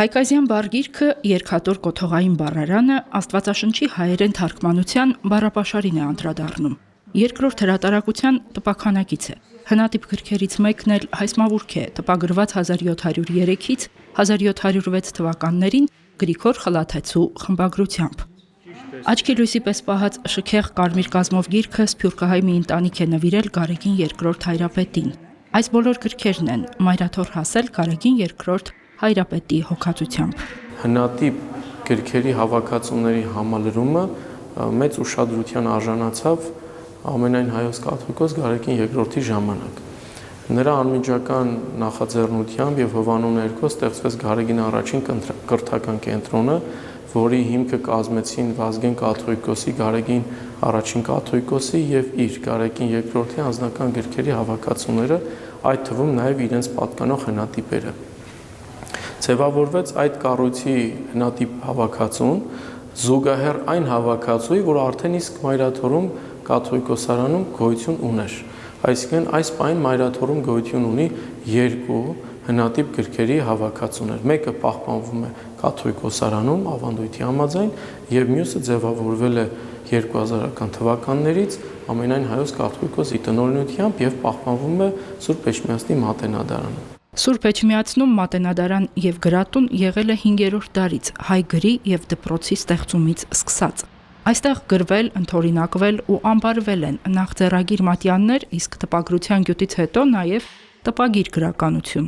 Հայկազյան բարգիրքը երկհատոր կոթողային բառարանը Աստվածաշնչի հայերեն թարգմանության բառապաշարին է անդրադառնում։ Երկրորդ հրատարակության տպաքանակից է։ Հնատիպ գրքերից մեկն էլ հայսմավուրք է, տպագրված 1703-ից 1706 թվականներին Գրիգոր Խլաթեցու խմբագրությամբ։ Աչքի լույսի պես պահած շքեղ կարմիր կազմով գիրքը սփյուռքահայ մի ընտանիք է նվիրել Գարեգին II հայրապետին։ Այս բոլոր գրքերն են մայրաթոր հասել Գարեգին II հայրապետի հոգացությամբ։ Հնատիպ գրքերի հավաքածուների համալրումը մեծ ուշադրության արժանացավ ամենայն հայոց կաթողիկոս Գարեգին II-ի ժամանակ։ Նրա անմիջական նախաձեռնությամբ եւ հովանու ներքո ստեղծվեց Գարեգին I կրթական կենտրոնը, որի հիմքը կազմեցին Վազգեն կաթողիկոսի, Գարեգին I կաթողիկոսի եւ իր Գարեգին II-ի անձնական գրքերի հավաքածուները, այդ թվում նաեւ իրենց պատկանող հնատիպերը։ Ձևավորվեց այդ կառույցի հնատիպ հավաքածուն զուգահեռ այն հավաքածուի, որ արդեն իսկ Մայրաթորում կաթողիկոսարանում գոյություն ուներ։ Այսինքն այս պայն Մայրաթորում գոյություն ունի երկու հնատիպ գրքերի հավաքածուներ։ Մեկը պահպանվում է կաթողիկոսարանում ավանդույթի համաձայն, եւ մյուսը ձևավորվել է 2000-ական թվականներից ամենայն հայոց կաթողիկոսի տնօրինությամբ եւ պահպանվում է Սուրբ Էջմիածնի մատենադարանում։ Սուրբ Էջմիածնում մատենադարան եւ գրատուն եղել է 5-րդ դարից հայ գրի եւ դպրոցի ստեղծումից սկսած։ Այստեղ գրվել, ընդօրինակվել ու անբարվել են նախ ձեռագիր մատյաններ, իսկ տպագրության գյուտից հետո նաեւ տպագիր գրականություն։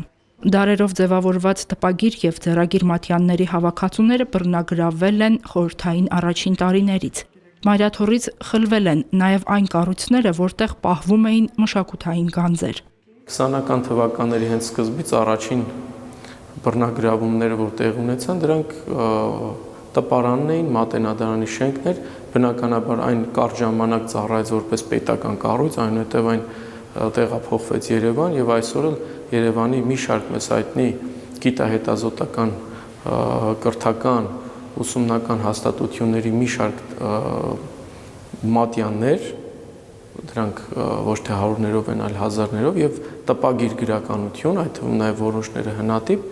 Դարերով ձևավորված տպագիր եւ ձեռագիր մատյանների հավաքածուները բռնագրավվել են խորհրդային առաջին տարիներից։ Մայրաթորից խլվել են նաեւ այն կառույցները, որտեղ պահվում էին մշակութային գանձեր։ 20-ական թվականների հենց սկզբից առաջին բռնագրավումները, որ տեղ ունեցան, դրանք տպարանն էին, մատենադարանի շենքներ, բնականաբար այն կարճ ժամանակ ծառայեց որպես պետական կառույց, այնուհետև այն տեղափոխվեց Երևան եւ այսօր էլ Երևանի մի շարք մեծ հայտնի գիտահետազոտական, կրթական, ուսումնական հաստատությունների մի շարք մատյաններ, դրանք ոչ թե հարյուրներով են, այլ հազարներով եւ տպագիր գրականություն, այդ թվում նաեւ որոշները հնատիպ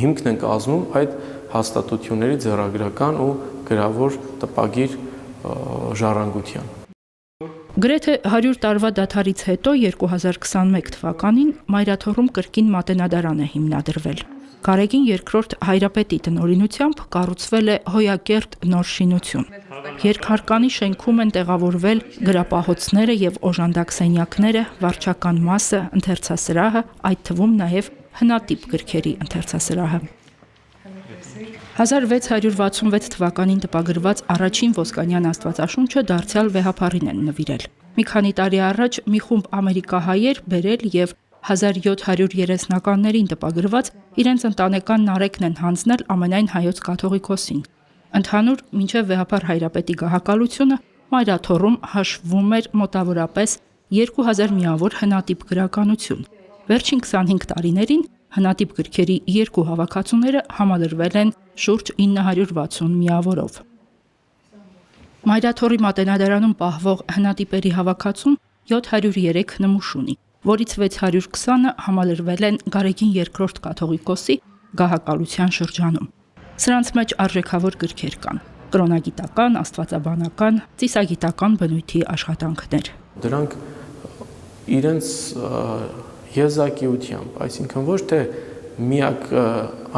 հիմքն են կազմում այդ հաստատությունների ձեռագրական ու գրավոր տպագիր ժառանգության։ Գրեթե 100 տարվա դադարից հետո 2021 թվականին Մայրաթորում կրկին մատենադարան է հիմնադրվել։ Գարեգին II հայրապետի տնօրինությամբ կառուցվել է հոյակերտ նոր շինություն։ Երկհարկանի շենքում են տեղավորվել գրապահոցները եւ օժանդակ սենյակները, վարչական մասը, ընթերցասրահը, այդ թվում նաեւ հնատիպ գրքերի ընթերցասրահը։ 1666 թվականին տպագրված առաջին ոսկանյան Աստվածաշունչը դարձյալ վեհափառին են նվիրել։ Մի քանի տարի առաջ մի խումբ ամերիկահայեր բերել եւ 1730-ականներին տպագրված իրենց ընտանեկան նարեկն են հանձնել ամենայն հայոց կաթողիկոսին։ Ընդհանուր մինչև վեհափառ հայրապետի գահակալությունը Մայրաթորում հաշվվում էր մոտավորապես 2000 միավոր հնատիպ գրականություն։ Վերջին 25 տարիներին հնատիպ գրքերի երկու հավաքածուները համալրվել են շուրջ 960 միավորով։ Մայրաթորի մատենադարանում պահվող հնատիպերի հավաքածուն 703 նմուշ ունի, որից 620-ը համալրվել են Գարեգին II կաթողիկոսի գահակալության շրջանում։ Սրանց մեջ արժեքավոր գրքեր կան՝ կրոնագիտական, աստվածաբանական, ծիսագիտական բնույթի աշխատանքներ։ Դրանք իրենց եզակիությամբ, այսինքն ոչ թե միակ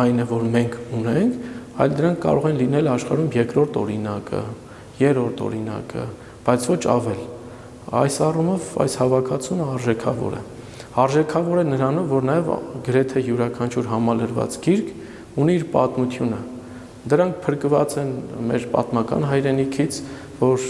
այն է, որ մենք ունենք, այլ դրանք կարող են լինել աշխարհում երկրորդ օրինակը, երրորդ օրինակը, բայց ոչ ավել։ Այս առումով այս հավաքածունը արժեքավոր է։ Արժեքավոր է նրանով, որ նաև գրեթե յուրաքանչյուր համալրված գիրք ունի իր պատմությունը։ Դրանք փրկված են մեր պատմական հայրենիքից, որ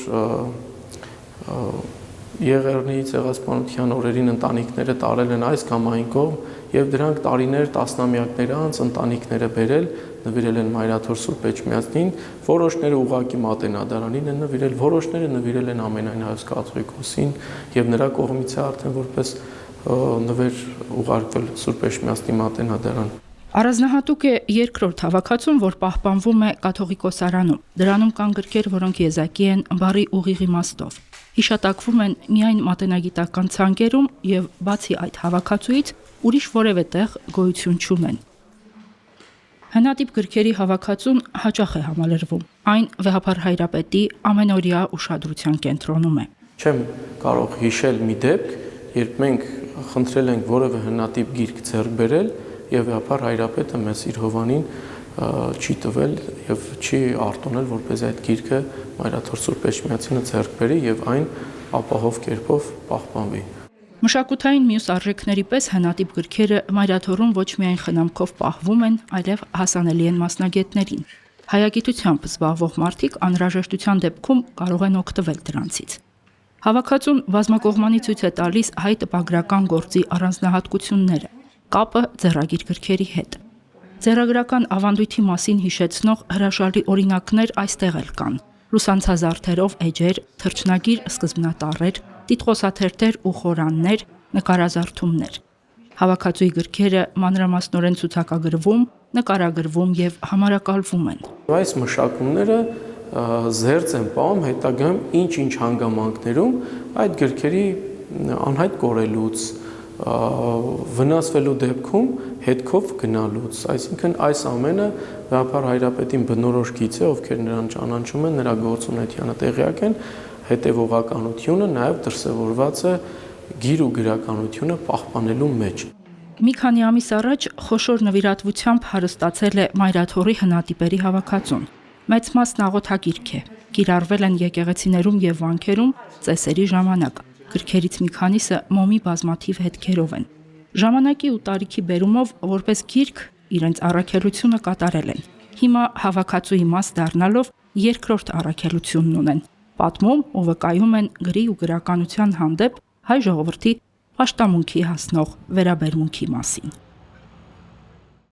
Եղեռնի ցեղասպանության օրերին ընտանիքները տարել են այս կամ այն կողմ եւ դրանք տարիներ, տասնամյակներ անց ընտանիքները բերել, նվիրել են Մայրաթոր Սուրբ Էջմիածնին, որոշները ուղղակի մատենադարանին են նվիրել, որոշները նվիրել են ամենայն հայոց կաթողիկոսին եւ նրա կողմից է արդեն որպես նվեր ուղարկվել Սուրբ Էջմիածնի մատենադարան։ Առանձնահատուկ է երկրորդ հավաքածուն, որ պահպանվում է կաթողիկոսարանում։ Դրանում կան գրքեր, որոնք եզակի են բառի ուղիղ իմաստով։ Հիշատակվում են միայն մատենագիտական ցանկերում եւ բացի այդ հավաքածուից ուրիշ որևէ տեղ գոյություն չունեն։ Հնատիպ գրքերի հավաքածուն հաճախ է համալրվում։ Այն Վեհափար Հայրապետի ամենօրյա ուշադրության կենտրոնում է։ Չեմ կարող հիշել մի դեպք, երբ մենք խնդրել ենք որևէ հնատիպ գիրք ձեռք բերել եւ Վեհափար Հայրապետը մեզ իր հովանին չի տվել եւ չի արտոնել, որպեսզի այդ գիրքը Մայրաթոր Սուրբ Էջմիածյանը ձեռք բերի եւ այն ապահով կերպով պահպանվի։ Մշակութային մյուս արժեքների պես հնատիպ գրքերը Մայրաթորում ոչ միայն խնամքով պահվում են, այլև հասանելի են մասնագետներին։ Հայագիտությամբ զբաղվող մարդիկ անհրաժեշտության դեպքում կարող են օգտվել դրանցից։ Հավաքածուն բազմակողմանի ցույց է տալիս հայ տպագրական գործի առանձնահատկությունները, կապը ձեռագիր գրքերի հետ։ Ձեռագրական ավանդույթի մասին հիշեցնող հրաշալի օրինակներ այստեղ էլ կան։ Լուսանցազարդերով էջեր, թռչնագիր սկզբնատառեր, տիտղոսաթերթեր ու խորաններ, նկարազարդումներ։ Հավաքածուի գրքերը մանրամասնորեն ցուցակագրվում, նկարագրվում եւ համարակալվում են։ Այս մշակումները զերծ են պահում հետագայում ինչ-ինչ հանգամանքներում այդ գրքերի անհայտ կորելուց, վնասվելու դեպքում հետքով գնալուց, այսինքն այս ամենը Վեհափար Հայրապետին բնորոշ գիծ է, ովքեր նրան ճանաչում են, նրա գործունեությանը տեղյակ են, հետևողականությունը նաև դրսևորված է գիր ու գրականությունը պահպանելու մեջ։ Մի քանի ամիս առաջ խոշոր նվիրատվությամբ հարստացել է Մայրաթորի հնատիպերի հավաքածուն։ Մեծ մասն աղոթագիրք է։ Կիրառվել են եկեղեցիներում եւ վանքերում ծեսերի ժամանակ։ Գրքերից մի քանիսը մոմի բազմաթիվ հետքերով են։ Ժամանակի ու տարիքի բերումով որպես գիրք իրենց առաքելությունը կատարել են։ Հիմա հավաքածուի մաս դառնալով երկրորդ առաքելությունն ունեն։ Պատմում ու վկայում են գրի ու գրականության հանդեպ հայ ժողովրդի պաշտամունքի հասնող վերաբերմունքի մասին։